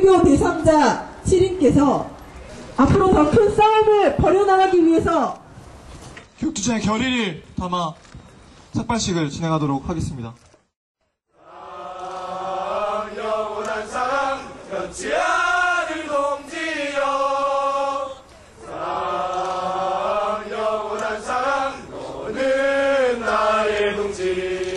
불교 대상자 7인께서 앞으로 더 큰 싸움을 벌여나가기 위해서 교육투쟁의 결의를 담아 삭발식을 진행하도록 하겠습니다. 영원한 사랑 변치 않을 동지여, 사랑 영원한 사랑 너는 나의 동지.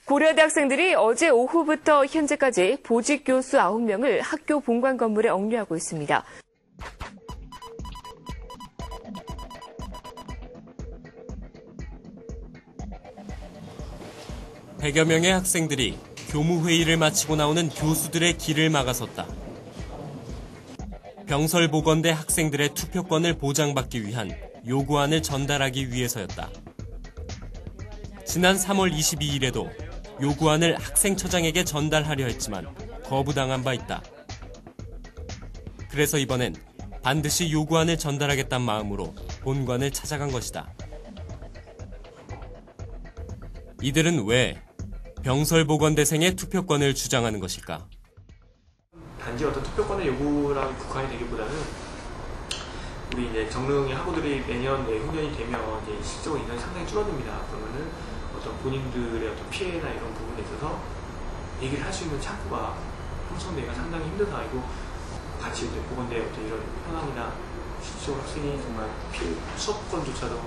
고려대 학생들이 어제 오후부터 현재까지 보직 교수 9명을 학교 본관 건물에 억류하고 있습니다. 백여 명의 학생들이 교무회의를 마치고 나오는 교수들의 길을 막아섰다. 병설보건대 학생들의 투표권을 보장받기 위한 요구안을 전달하기 위해서였다. 지난 3월 22일에도 요구안을 학생처장에게 전달하려 했지만 거부당한 바 있다. 그래서 이번엔 반드시 요구안을 전달하겠다는 마음으로 본관을 찾아간 것이다. 이들은 왜 병설보건대생의 투표권을 주장하는 것일까? 단지 어떤 투표권의 요구랑 국한이 되기보다는 우리 이제 정릉의 학우들이 매년 후년이 되면 이제 실적으로 인원이 상당히 줄어듭니다. 그러면은 어떤 본인들의 어떤 피해나 이런 부분에 있어서 얘기를 할 수 있는 창구가 형성되기가 상당히 힘든 상황이고, 같이 이제 보건대의 어떤 이런 현황이나 실질적으로 학생이 정말 수업권조차도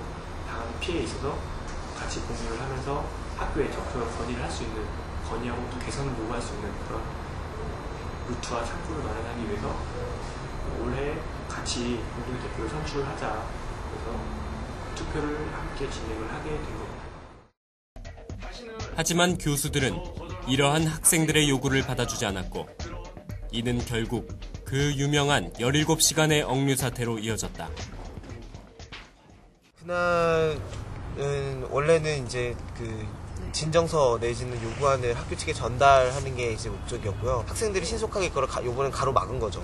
당하는 피해에 있어서 같이 공유를 하면서 학교에 적극적으로 건의를 할 수 있는, 건의하고 또 개선을 요구할 수 있는 그런 루트와 창구를 마련하기 위해서 올해 같이 공동대표를 선출하자, 그래서 투표를 함께 진행을 하게 된 겁니다. 하지만 교수들은 이러한 학생들의 요구를 받아주지 않았고, 이는 결국 그 유명한 17시간의 억류 사태로 이어졌다. 그날은 원래는 이제 진정서 내지는 요구안을 학교 측에 전달하는 게 이제 목적이었고요. 학생들이 신속하게 그걸 요번엔 가로막은 거죠.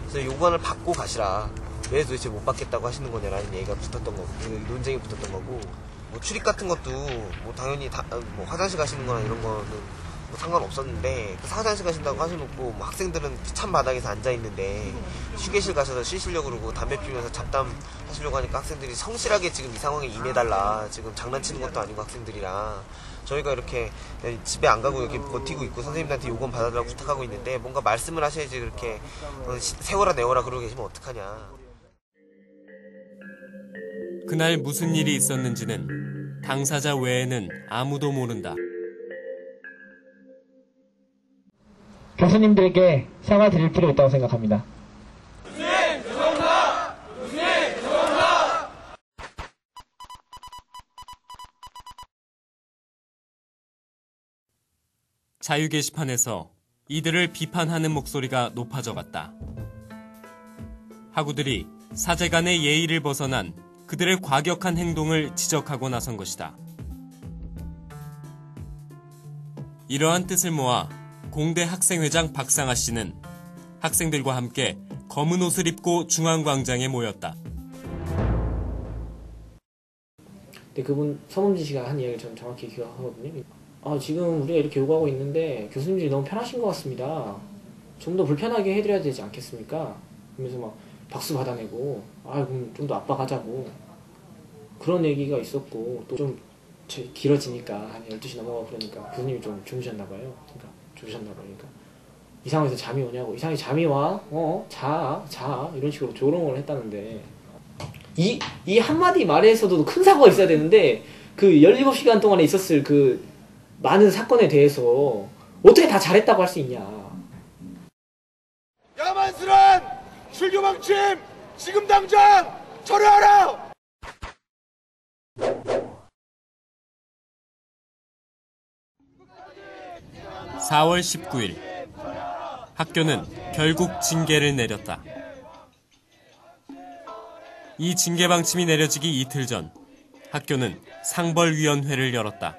그래서 요구안을 받고 가시라. 왜 도대체 못 받겠다고 하시는 거냐라는 얘기가 붙었던 거고, 논쟁이 붙었던 거고, 뭐 출입 같은 것도 뭐 당연히 뭐 화장실 가시는 거나 이런 거는 뭐 상관없었는데, 화장실 가신다고 하셔놓고 뭐 학생들은 찬 바닥에서 앉아 있는데 휴게실 가셔서 쉬시려고 그러고 담배 피우면서 잡담 하시려고 하니까 학생들이 성실하게 지금 이 상황에 임해달라, 지금 장난치는 것도 아니고 학생들이랑 저희가 이렇게 집에 안 가고 이렇게 버티고 있고 선생님들한테 요금 받아달라고 부탁하고 있는데 뭔가 말씀을 하셔야지 그렇게 세워라 내워라 그러고 계시면 어떡하냐. 그날 무슨 일이 있었는지는 당사자 외에는 아무도 모른다. 교수님들에게 사과드릴 필요 있다고 생각합니다. 교수님 죄송합니다. 교수님 죄송합니다. 자유 게시판에서 이들을 비판하는 목소리가 높아져갔다. 학우들이 사제간의 예의를 벗어난 그들의 과격한 행동을 지적하고 나선 것이다. 이러한 뜻을 모아 공대 학생회장 박상아 씨는 학생들과 함께 검은 옷을 입고 중앙광장에 모였다. 근데 그분 서문진 씨가 한 이야기를 저는 정확히 기억하거든요. 지금 우리가 이렇게 요구하고 있는데 교수님들이 너무 편하신 것 같습니다. 좀 더 불편하게 해드려야 되지 않겠습니까? 그러면서 막 박수 받아내고, 그럼 좀 더 압박하자고 그런 얘기가 있었고, 또 좀 길어지니까 한 12시 넘어가고 그러니까 교수님이 좀 주무셨나봐요. 그러니까 이 상황에서 잠이 오냐고, 이 상황에 잠이 와? 자 이런 식으로 조롱을 했다는데, 이 한마디 말에서도 큰 사고가 있어야 되는데 그 17시간 동안에 있었을 그 많은 사건에 대해서 어떻게 다 잘했다고 할 수 있냐. 야만스런 출교 방침 지금 당장 철회하라. 4월 19일 학교는 결국 징계를 내렸다. 이 징계 방침이 내려지기 이틀 전 학교는 상벌위원회를 열었다.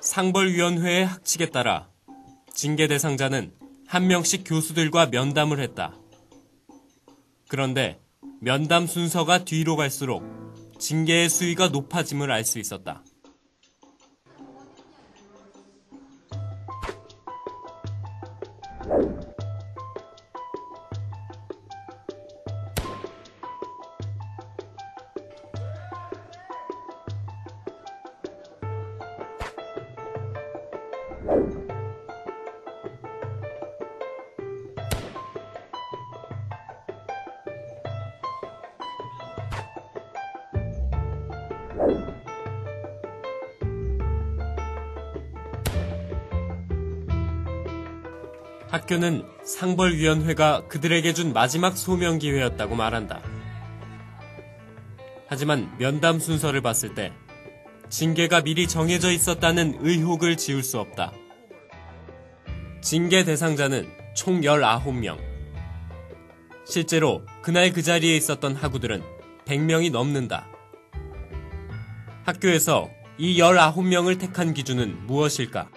상벌위원회의 학칙에 따라 징계 대상자는 한 명씩 교수들과 면담을 했다. 그런데 면담 순서가 뒤로 갈수록 징계의 수위가 높아짐을 알 수 있었다. 학교는 상벌위원회가 그들에게 준 마지막 소명 기회였다고 말한다. 하지만 면담 순서를 봤을 때 징계가 미리 정해져 있었다는 의혹을 지울 수 없다. 징계 대상자는 총 19명. 실제로 그날 그 자리에 있었던 학우들은 100명이 넘는다. 학교에서 이 19명을 택한 기준은 무엇일까?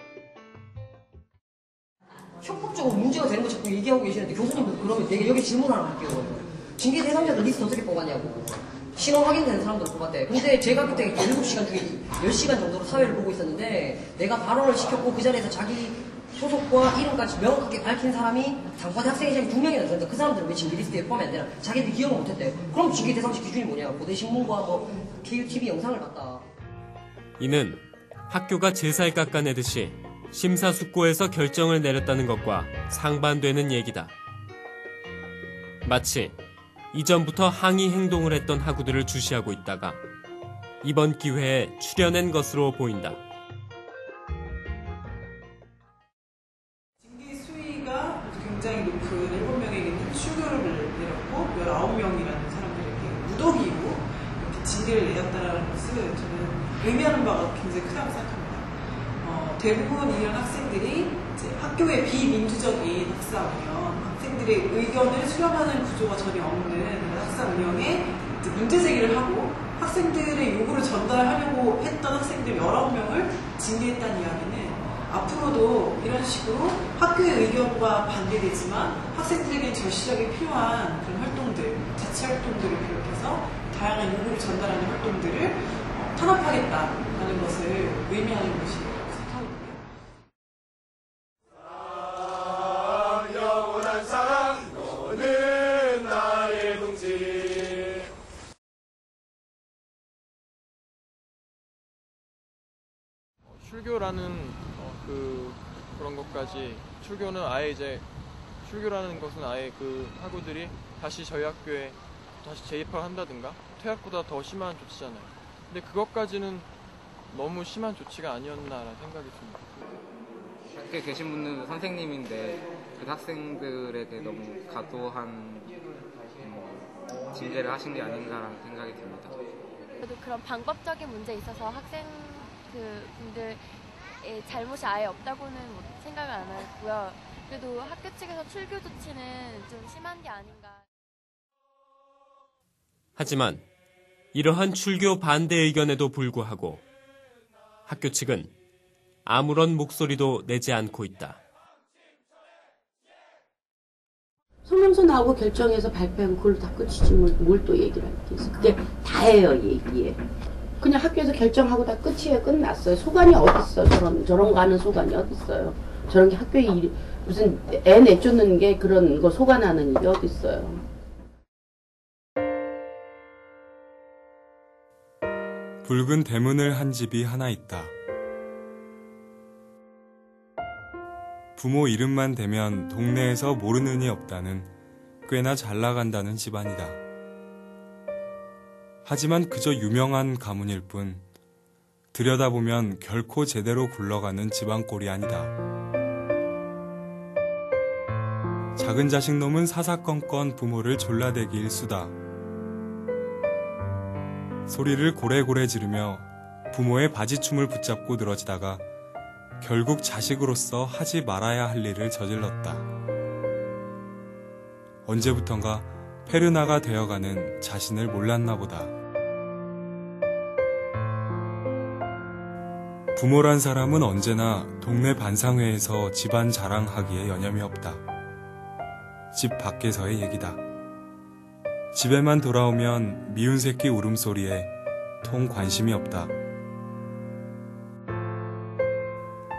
협박적으로 문제가 되는 거 자꾸 얘기하고 계시는데 교수님도 그러면 내가 여기 질문 하나 할게요. 징계 대상자들 리스트 어떻게 뽑았냐고. 신원 확인되는 사람들 뽑았대. 근데 제가 그때 7시간 중에 10시간 정도로 사회를 보고 있었는데 내가 발언을 시켰고 그 자리에서 자기 소속과 이름까지 명확하게 밝힌 사람이 당과대 학생회장이 2명이나 되는데 그 사람들은 왜 징계 리스트에 포함이 안 되나? 자기들이 기억을 못했대. 그럼 징계 대상자 기준이 뭐냐? 고대신문과 뭐 KUTV 영상을 봤다. 이는 학교가 제살 깎아내듯이 심사숙고해서 결정을 내렸다는 것과 상반되는 얘기다. 마치 이전부터 항의 행동을 했던 학우들을 주시하고 있다가 이번 기회에 추려낸 것으로 보인다. 징계 수위가 굉장히 높은 7명에게는 출교를 내렸고 19명이라는 사람들에게 무더기로 이렇게 징계를 내렸다는 것은 저는 의미하는 바가 굉장히 크다고 생각합니다. 대부분 이런 학생들이 이제 학교의 비민주적인 학사 운영, 학생들의 의견을 수렴하는 구조가 전혀 없는 학사 운영에 문제 제기를 하고 학생들의 요구를 전달하려고 했던 학생들 19명을 징계했다는 이야기는 앞으로도 이런 식으로 학교의 의견과 반대되지만 학생들에게 절실하게 필요한 그런 활동들, 자치 활동들을 비롯해서 다양한 요구를 전달하는 활동들을 탄압하겠다는 것을 의미하는 것이에요. 출교라는 그런 것까지 출교는 아예 이제 출교라는 것은 아예 그 학우들이 다시 저희 학교에 다시 재입학을 한다든가 퇴학보다 더 심한 조치잖아요. 근데 그것까지는 너무 심한 조치가 아니었나라는 생각이 듭니다. 학교에 계신 분은 선생님인데 그 학생들에게 너무 과도한 징계를 하신 게 아닌가라는 생각이 듭니다. 그래도 그런 방법적인 문제에 있어서 학생 분들의 잘못이 아예 없다고는 생각을 안 하고요. 그래도 학교 측에서 출교 조치는 좀 심한 게 아닌가. 하지만 이러한 출교 반대 의견에도 불구하고 학교 측은 아무런 목소리도 내지 않고 있다. 성명서 나오고 결정해서 발표하고 그걸로 다 끝이지 뭘 또 얘기를 할 게 있어. 그게 다예요, 얘기에. 그냥 학교에서 결정하고 다 끝이에요. 끝났어요. 소관이 어딨어. 저런 거 하는 소관이 어딨어요. 저런 게 학교에 무슨 애 내쫓는 게 그런 거 소관하는 일이 어딨어요. 붉은 대문을 한 집이 하나 있다. 부모 이름만 대면 동네에서 모르는 이 없다는 꽤나 잘 나간다는 집안이다. 하지만 그저 유명한 가문일 뿐 들여다보면 결코 제대로 굴러가는 집안꼴이 아니다. 작은 자식 놈은 사사건건 부모를 졸라대기 일수다. 소리를 고래고래 지르며 부모의 바지춤을 붙잡고 늘어지다가 결국 자식으로서 하지 말아야 할 일을 저질렀다. 언제부턴가 페르나가 되어가는 자신을 몰랐나 보다. 부모란 사람은 언제나 동네 반상회에서 집안 자랑하기에 여념이 없다. 집 밖에서의 얘기다. 집에만 돌아오면 미운 새끼 울음소리에 통 관심이 없다.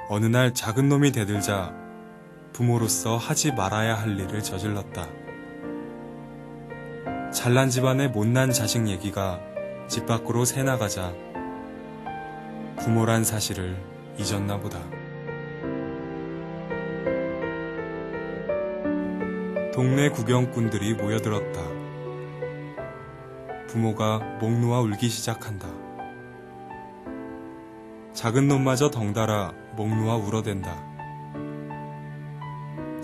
어느 날 작은 놈이 대들자 부모로서 하지 말아야 할 일을 저질렀다. 잘난 집안의 못난 자식 얘기가 집 밖으로 새나가자 부모란 사실을 잊었나 보다. 동네 구경꾼들이 모여들었다. 부모가 목 놓아 울기 시작한다. 작은 놈마저 덩달아 목 놓아 울어댄다.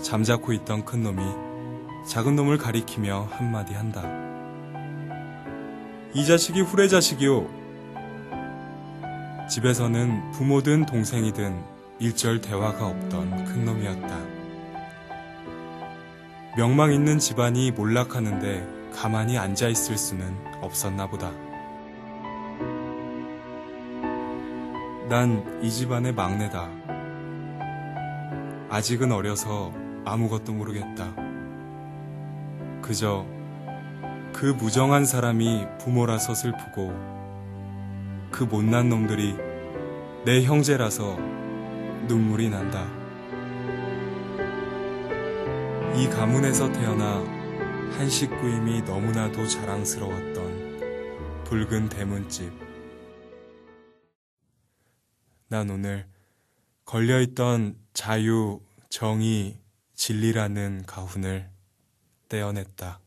잠자코 있던 큰 놈이 작은 놈을 가리키며 한마디 한다. 이 자식이 후레 자식이오. 집에서는 부모든 동생이든 일절 대화가 없던 큰 놈이었다. 명망 있는 집안이 몰락하는데 가만히 앉아있을 수는 없었나 보다. 난 이 집안의 막내다. 아직은 어려서 아무것도 모르겠다. 그저 그 무정한 사람이 부모라서 슬프고 그 못난 놈들이 내 형제라서 눈물이 난다. 이 가문에서 태어나 한 식구임이 너무나도 자랑스러웠던 붉은 대문집. 난 오늘 걸려있던 자유, 정의, 진리라는 가훈을 떼어냈다.